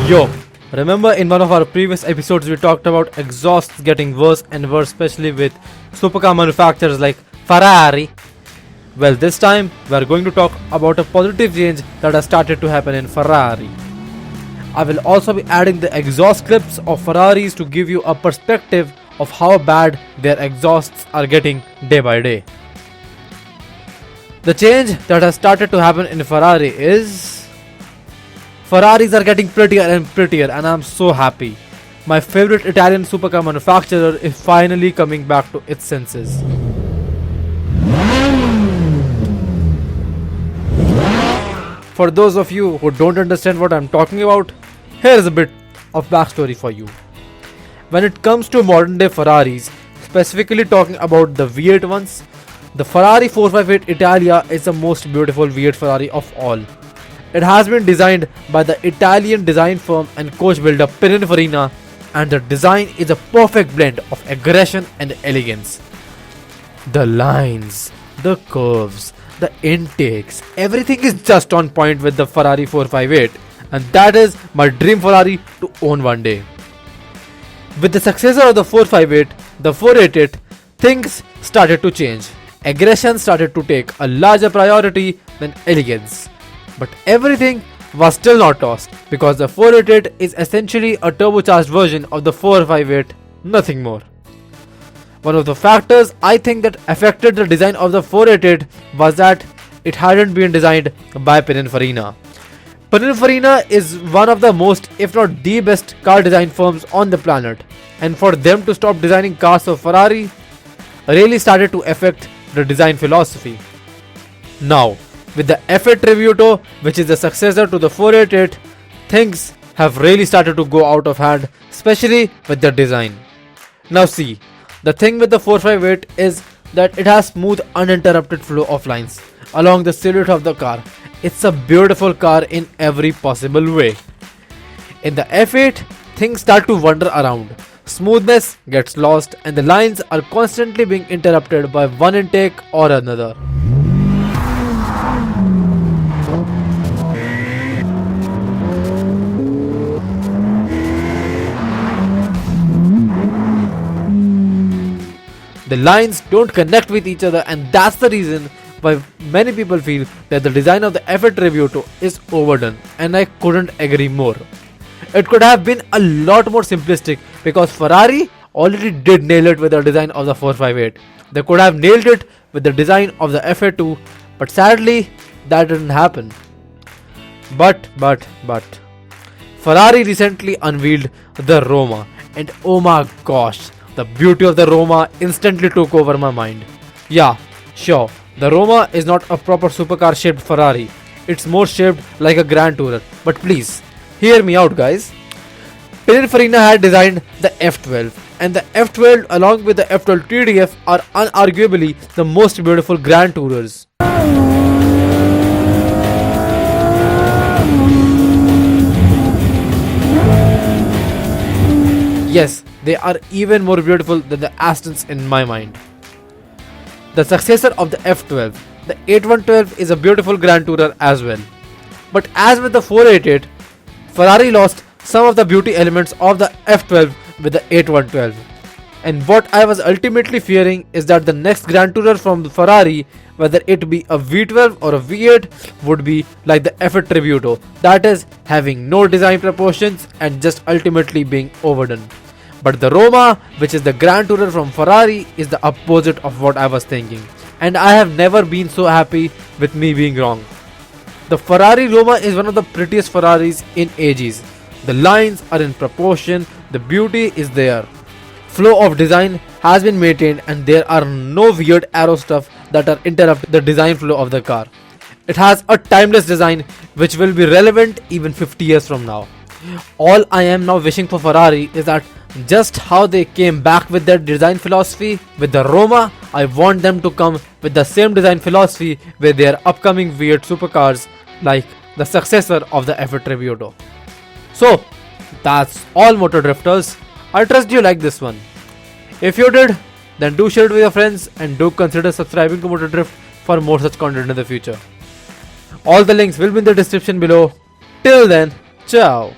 Yo, remember in one of our previous episodes we talked about exhausts getting worse and worse, especially with supercar manufacturers like Ferrari? Well, this time we are going to talk about a positive change that has started to happen in Ferrari. I will also be adding the exhaust clips of Ferraris to give you a perspective of how bad their exhausts are getting day by day. The change that has started to happen in Ferrari is Ferraris are getting prettier and prettier, and I'm so happy. My favorite Italian supercar manufacturer is finally coming back to its senses. For those of you who don't understand what I'm talking about, here's a bit of backstory for you. When it comes to modern day Ferraris, specifically talking about the V8 ones, the Ferrari 458 Italia is the most beautiful V8 Ferrari of all. It has been designed by the Italian design firm and coach builder Pininfarina, and the design is a perfect blend of aggression and elegance. The lines, the curves, the intakes, everything is just on point with the Ferrari 458, and that is my dream Ferrari to own one day. With the successor of the 458, the 488, things started to change. Aggression started to take a larger priority than elegance. But everything was still not lost, because the 488 is essentially a turbocharged version of the 458, nothing more. One of the factors I think that affected the design of the 488 was that it hadn't been designed by Pininfarina. Pininfarina is one of the most, if not the best, car design firms on the planet, and for them to stop designing cars for Ferrari really started to affect the design philosophy. Now, with the F8 Tributo, which is the successor to the 488, things have really started to go out of hand, especially with the design. Now see, the thing with the 458 is that it has smooth, uninterrupted flow of lines along the silhouette of the car. It's a beautiful car in every possible way. In the F8, things start to wander around. Smoothness gets lost and the lines are constantly being interrupted by one intake or another. The lines don't connect with each other, and that's the reason why many people feel that the design of the F8 Tributo is overdone, and I couldn't agree more. It could have been a lot more simplistic, because Ferrari already did nail it with the design of the 458. They could have nailed it with the design of the F8 too, but sadly that didn't happen. But Ferrari recently unveiled the Roma, and oh my gosh, the beauty of the Roma instantly took over my mind. Yeah, sure, the Roma is not a proper supercar shaped Ferrari. It's more shaped like a Grand Tourer. But please, hear me out guys. Pininfarina had designed the F12, and the F12 along with the F12 TDF are unarguably the most beautiful Grand Tourers. Yes, they are even more beautiful than the Astons in my mind. The successor of the F12, the 8112 is a beautiful Grand Tourer as well. But as with the 488, Ferrari lost some of the beauty elements of the F12 with the 8112. And what I was ultimately fearing is that the next Grand Tourer from the Ferrari, whether it be a V12 or a V8, would be like the F8 Tributo, that is, having no design proportions and just ultimately being overdone. But the Roma, which is the Grand Tourer from Ferrari, is the opposite of what I was thinking, and I have never been so happy with me being wrong. The Ferrari Roma is one of the prettiest Ferraris in ages. The lines are in proportion, the beauty is there. Flow of design has been maintained, and there are no weird arrow stuff that are interrupt the design flow of the car. It has a timeless design which will be relevant even 50 years from now. All I am now wishing for Ferrari is that just how they came back with their design philosophy with the Roma, I want them to come with the same design philosophy with their upcoming V8 supercars like the successor of the F8 Tributo. So that's all Motordrifters. I trust you like this one. If you did, then do share it with your friends and do consider subscribing to Motordrift for more such content in the future. All the links will be in the description below. Till then, ciao.